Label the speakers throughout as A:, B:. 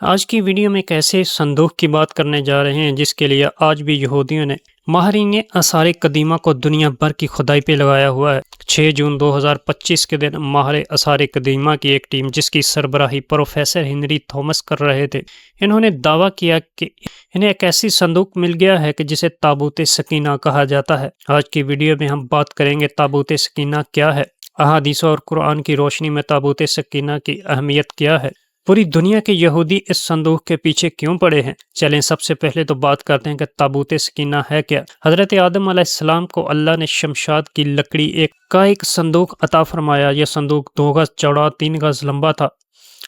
A: آج کی ویڈیو میں ایک ایسے صندوق کی بات کرنے جا رہے ہیں جس کے لیے آج بھی یہودیوں نے ماہرین آثار قدیمہ کو دنیا بھر کی کھدائی پہ لگایا ہوا ہے۔ 6 جون 2025 کے دن ماہر آثار قدیمہ کی ایک ٹیم جس کی سربراہی پروفیسر ہنری تھامس کر رہے تھے، انہوں نے دعویٰ کیا کہ انہیں ایک ایسی صندوق مل گیا ہے کہ جسے تابوت سکینہ کہا جاتا ہے۔ آج کی ویڈیو میں ہم بات کریں گے تابوت سکینہ کیا ہے، احادیث اور قرآن کی روشنی میں تابوت سکینہ کی اہمیت کیا ہے، پوری دنیا کے یہودی اس صندوق کے پیچھے کیوں پڑے ہیں۔ چلیں سب سے پہلے تو بات کرتے ہیں کہ تابوت سکینہ ہے کیا۔ حضرت آدم علیہ السلام کو اللہ نے شمشاد کی لکڑی ایک صندوق عطا فرمایا۔ یہ صندوق 2 گز چوڑا 3 گز لمبا تھا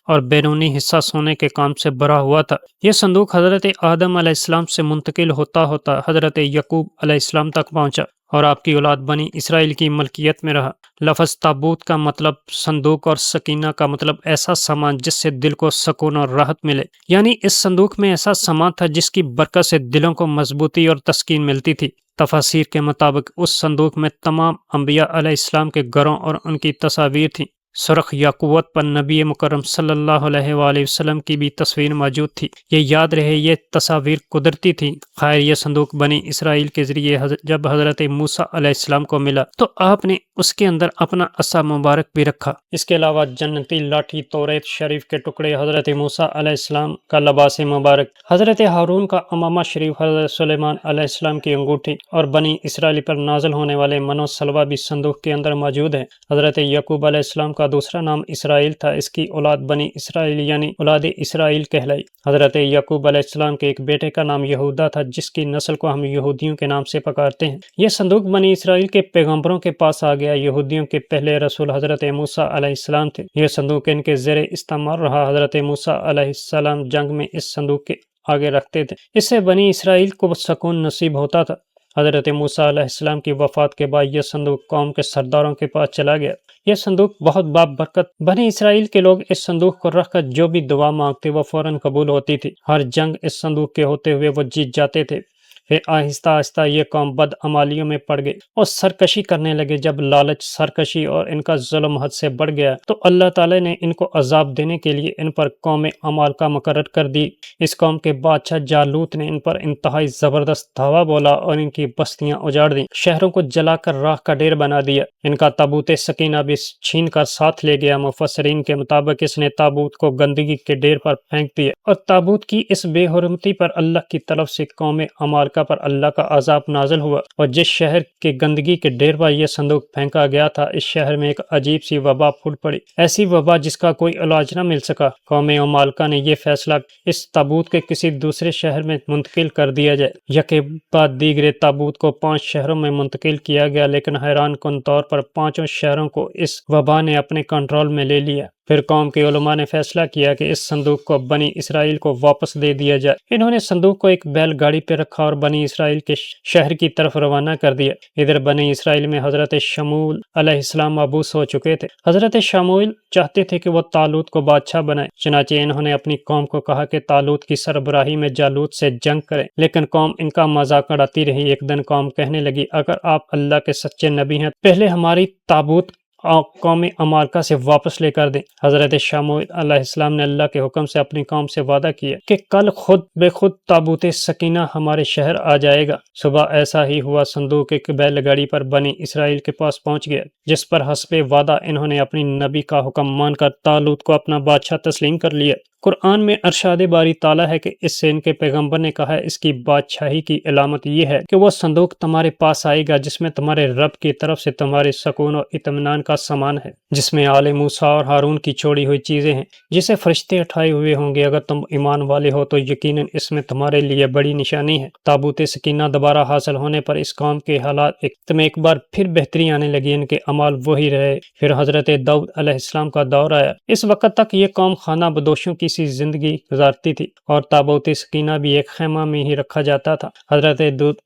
A: اور بیرونی حصہ سونے کے کام سے بھرا ہوا تھا۔ یہ صندوق حضرت آدم علیہ السلام سے منتقل ہوتا ہوتا حضرت یعقوب علیہ السلام تک پہنچا اور آپ کی اولاد بنی اسرائیل کی ملکیت میں رہا۔ لفظ تابوت کا مطلب صندوق اور سکینہ کا مطلب ایسا سامان جس سے دل کو سکون اور راحت ملے، یعنی اس صندوق میں ایسا سامان تھا جس کی برکت سے دلوں کو مضبوطی اور تسکین ملتی تھی۔ تفاسیر کے مطابق اس صندوق میں تمام انبیاء علیہ السلام کے گھروں اور ان کی تصاویر تھیں۔ سرخ یاقوت پر نبی مکرم صلی اللہ علیہ وآلہ وسلم کی بھی تصویر موجود تھی۔ یہ یاد رہے یہ تصاویر قدرتی تھی۔ خیر، یہ صندوق بنی اسرائیل کے ذریعے جب حضرت موسیٰ علیہ السلام کو ملا تو آپ نے اس کے اندر اپنا عصا مبارک بھی رکھا۔ اس کے علاوہ جنتی لاٹھی، توریت شریف کے ٹکڑے، حضرت موسیٰ علیہ السلام کا لباس مبارک، حضرت ہارون کا امامہ شریف، حضرت سلیمان علیہ السلام کی انگوٹھی اور بنی اسرائیل پر نازل ہونے والے من و سلوہ بھی صندوق کے اندر موجود ہیں۔ حضرت یعقوب علیہ السلام کا دوسرا نام اسرائیل تھا، اس کی اولاد بنی اسرائیل یعنی اولاد اسرائیل کہلائی۔ حضرت یعقوب علیہ السلام کے ایک بیٹے کا نام یہودا تھا جس کی نسل کو ہم یہودیوں کے نام سے پکارتے ہیں۔ یہ صندوق بنی اسرائیل کے پیغمبروں کے پاس آ گیا۔ یہودیوں کے پہلے رسول حضرت موسیٰ علیہ السلام تھے۔ یہ صندوق ان کے زیر استعمال رہا۔ حضرت موسیٰ علیہ السلام جنگ میں اس صندوق کے آگے رکھتے تھے، اس سے بنی اسرائیل کو سکون نصیب ہوتا تھا۔ حضرت موسیٰ علیہ السلام کی وفات کے بعد یہ صندوق قوم کے سرداروں کے پاس چلا گیا۔ یہ صندوق بہت بابرکت، بنی اسرائیل کے لوگ اس صندوق کو رکھ کر جو بھی دعا مانگتے وہ فوراً قبول ہوتی تھی۔ ہر جنگ اس صندوق کے ہوتے ہوئے وہ جیت جاتے تھے۔ پھر آہستہ آہستہ یہ قوم بدعمالیوں میں پڑ گئی اور سرکشی کرنے لگے۔ جب لالچ، سرکشی اور ان کا ظلم حد سے بڑھ گیا تو اللہ تعالی نے ان کو عذاب دینے کے لیے ان پر قوم عمالقہ مقرر کر دی۔ اس قوم کے بادشاہ جالوت نے ان پر انتہائی زبردست دھاوا بولا اور ان کی بستیاں اجاڑ دیں، شہروں کو جلا کر راکھ کا ڈھیر بنا دیا۔ ان کا تابوت سکینہ بھی چھین کر ساتھ لے گیا۔ مفسرین کے مطابق اس نے تابوت کو گندگی کے ڈھیر پر پھینک دیا اور تابوت کی اس بے حرمتی پر اللہ کی طرف سے قوم عمالقہ پر اللہ کا عذاب نازل ہوا، اور جس شہر کے گندگی کے ڈھیر پر یہ صندوق پھینکا گیا تھا اس شہر میں ایک عجیب سی وبا پھوٹ پڑی، ایسی وبا جس کا کوئی علاج نہ مل سکا۔ قوم عمالقہ نے یہ فیصلہ اس تابوت کے کسی دوسرے شہر میں منتقل کر دیا جائے۔ یکے بعد دیگرے تابوت کو 5 شہروں میں منتقل کیا گیا، لیکن حیران کن طور پر 5 شہروں کو اس وبا نے اپنے کنٹرول میں لے لیا۔ پھر قوم کے علماء نے فیصلہ کیا کہ اس صندوق کو بنی اسرائیل کو واپس دے دیا جائے۔ انہوں نے صندوق کو ایک بیل گاڑی پہ رکھا اور بنی اسرائیل کے شہر کی طرف روانہ کر دیا۔ ادھر بنی اسرائیل میں حضرت شموئیل علیہ السلام مبعوث ہو چکے تھے۔ حضرت شموئیل چاہتے تھے کہ وہ طالوت کو بادشاہ بنائے، چنانچہ انہوں نے اپنی قوم کو کہا کہ طالوت کی سربراہی میں جالوت سے جنگ کریں، لیکن قوم ان کا مذاق اڑاتی رہی۔ ایک دن قوم کہنے لگی، اگر آپ اللہ کے سچے نبی ہیں پہلے ہماری تابوت قوم عمالقہ سے واپس لے کر دیں۔ حضرت شموئیل علیہ السلام نے اللہ کے حکم سے اپنی قوم سے وعدہ کیا کہ کل خود بے خود تابوت سکینہ ہمارے شہر آ جائے گا۔ صبح ایسا ہی ہوا، صندوق ایک بیل گاڑی پر بنی اسرائیل کے پاس پہنچ گیا، جس پر حسب وعدہ انہوں نے اپنی نبی کا حکم مان کر طالوت کو اپنا بادشاہ تسلیم کر لیا۔ قرآن میں ارشاد باری تعالیٰ ہے کہ اس سے ان کے پیغمبر نے کہا ہے، اس کی بادشاہی کی علامت یہ ہے کہ وہ صندوق تمہارے پاس آئے گا جس میں تمہارے رب کی طرف سے تمہارے سکون اور اطمینان کا سامان ہے، جس میں آل موسیٰ اور ہارون کی چھوڑی ہوئی چیزیں ہیں جسے فرشتے اٹھائے ہوئے ہوں گے۔ اگر تم ایمان والے ہو تو یقیناً اس میں تمہارے لیے بڑی نشانی ہے۔ تابوت سکینہ دوبارہ حاصل ہونے پر اس قوم کے حالات میں ایک بار پھر بہتری آنے لگی، ان کے اعمال وہی رہے۔ پھر حضرت داؤد علیہ السلام کا دور آیا۔ اس وقت تک یہ قوم خانہ بدوشوں کی سی زندگی گزارتی تھی اور تابوت سکینہ بھی ایک خیمہ میں ہی رکھا جاتا تھا۔ حضرت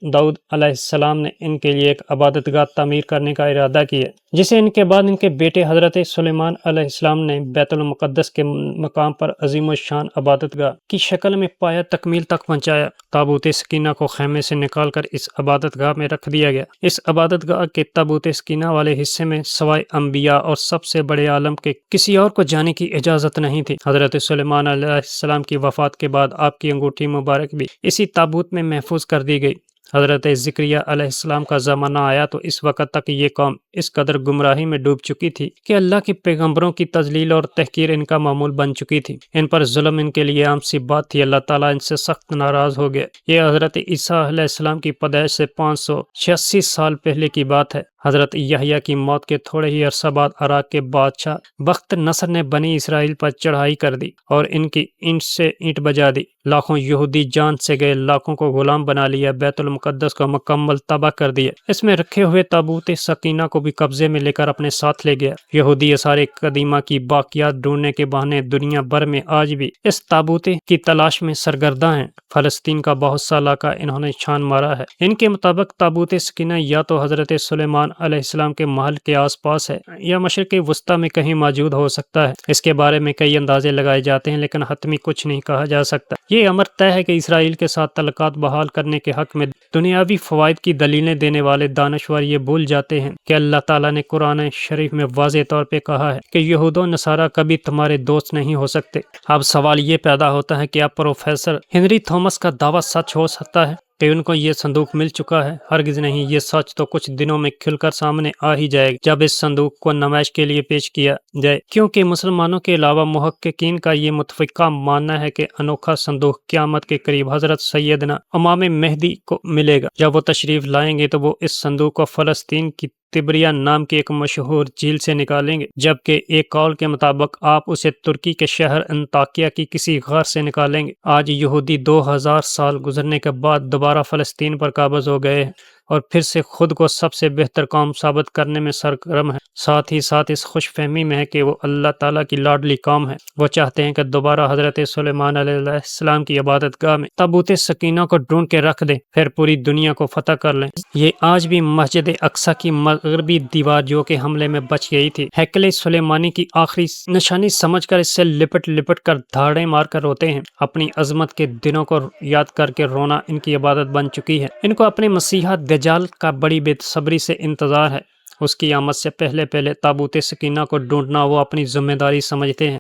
A: داؤد علیہ السلام نے ان کے لیے ایک عبادت گاہ تعمیر کرنے کا ارادہ کیا، جسے ان کے بعد ان کے بیٹے حضرت سلیمان علیہ السلام نے بیت المقدس کے مقام پر عظیم الشان عبادت گاہ کی شکل میں پایا تکمیل تک پہنچایا۔ تابوت سکینہ کو خیمے سے نکال کر اس عبادت گاہ میں رکھ دیا گیا۔ اس عبادت گاہ کے تابوت سکینہ والے حصے میں سوائے انبیاء اور سب سے بڑے عالم کے کسی اور کو جانے کی اجازت نہیں تھی۔ حضرت سلیمان سلیمان علیہ السلام کی وفات کے بعد آپ کی انگوٹھی مبارک بھی اسی تابوت میں محفوظ کر دی گئی۔ حضرت زکریا علیہ السلام کا زمانہ آیا تو اس وقت تک یہ قوم اس قدر گمراہی میں ڈوب چکی تھی کہ اللہ کے پیغمبروں کی تذلیل اور تحقیر ان کا معمول بن چکی تھی۔ ان پر ظلم ان کے لیے عام سی بات تھی۔ اللہ تعالیٰ ان سے سخت ناراض ہو گیا۔ یہ حضرت عیسیٰ علیہ السلام کی پیدائش سے 586 سال پہلے کی بات ہے۔ حضرت یحییٰ کی موت کے تھوڑے ہی عرصہ بعد عراق کے بادشاہ بخت نصر نے بنی اسرائیل پر چڑھائی کر دی اور ان کی اینٹ سے اینٹ بجا دی۔ لاکھوں یہودی جان سے گئے، لاکھوں کو غلام بنا لیا، بیت المقدس کو مکمل تباہ کر دیا۔ اس میں رکھے ہوئے تابوت سکینہ کو بھی قبضے میں لے کر اپنے ساتھ لے گیا۔ یہودی آثار قدیمہ کی باقیات ڈھونڈنے کے بہانے دنیا بھر میں آج بھی اس تابوت کی تلاش میں سرگرداں ہیں۔ فلسطین کا بہت سا علاقہ انہوں نے چھان مارا ہے۔ ان کے مطابق تابوت سکینہ یا تو حضرت سلیمان علیہ السلام کے محل کے آس پاس ہے یا مشرق وسطیٰ میں کہیں موجود ہو سکتا ہے۔ اس کے بارے میں کئی اندازے لگائے جاتے ہیں لیکن حتمی کچھ نہیں کہا جا سکتا۔ یہ امر طے ہے کہ اسرائیل کے ساتھ تعلقات بحال کرنے کے حق میں دنیاوی فوائد کی دلیلیں دینے والے دانشور یہ بھول جاتے ہیں کہ اللہ تعالیٰ نے قرآن شریف میں واضح طور پہ کہا ہے کہ یہود و نصارہ کبھی تمہارے دوست نہیں ہو سکتے۔ اب سوال یہ پیدا ہوتا ہے کہ اب پروفیسر ہنری تھامس کا دعویٰ سچ ہو سکتا ہے کہ ان کو یہ صندوق مل چکا ہے؟ ہرگز نہیں، یہ سچ تو کچھ دنوں میں کھل کر سامنے آ ہی جائے گا جب اس صندوق کو نمائش کے لیے پیش کیا جائے، کیونکہ مسلمانوں کے علاوہ محققین کا یہ متفقہ ماننا ہے کہ انوکھا صندوق قیامت کے قریب حضرت سیدنا امام مہدی کو ملے گا۔ جب وہ تشریف لائیں گے تو وہ اس صندوق کو فلسطین کی تبریہ نام کی ایک مشہور جھیل سے نکالیں گے، جبکہ ایک قول کے مطابق آپ اسے ترکی کے شہر انطاکیہ کی کسی غار سے نکالیں گے۔ آج یہودی 2000 سال گزرنے کے بعد دوبارہ فلسطین پر قابض ہو گئے ہیں اور پھر سے خود کو سب سے بہتر قوم ثابت کرنے میں سرگرم ہے۔ ساتھ ہی ساتھ اس خوش فہمی میں ہے کہ وہ اللہ تعالیٰ کی لاڈلی قوم ہے۔ وہ چاہتے ہیں کہ دوبارہ حضرت سلیمان علیہ السلام کی عبادت گاہ میں تابوت سکینہ کو ڈھونڈ کے رکھ دیں، پھر پوری دنیا کو فتح کر لیں۔ یہ آج بھی مسجد اقصیٰ کی مغربی دیوار جو کہ حملے میں بچ گئی تھی، ہیکل سلیمانی کی آخری نشانی سمجھ کر اس سے لپٹ لپٹ کر دھاڑیں مار کر روتے ہیں۔ اپنی عظمت کے دنوں کو یاد کر کے رونا ان کی عبادت بن چکی ہے۔ ان کو اپنے مسیحا دجال کا بڑی بے صبری سے انتظار ہے۔ اس کی آمد سے پہلے تابوت سکینہ کو ڈھونڈنا وہ اپنی ذمہ داری سمجھتے ہیں۔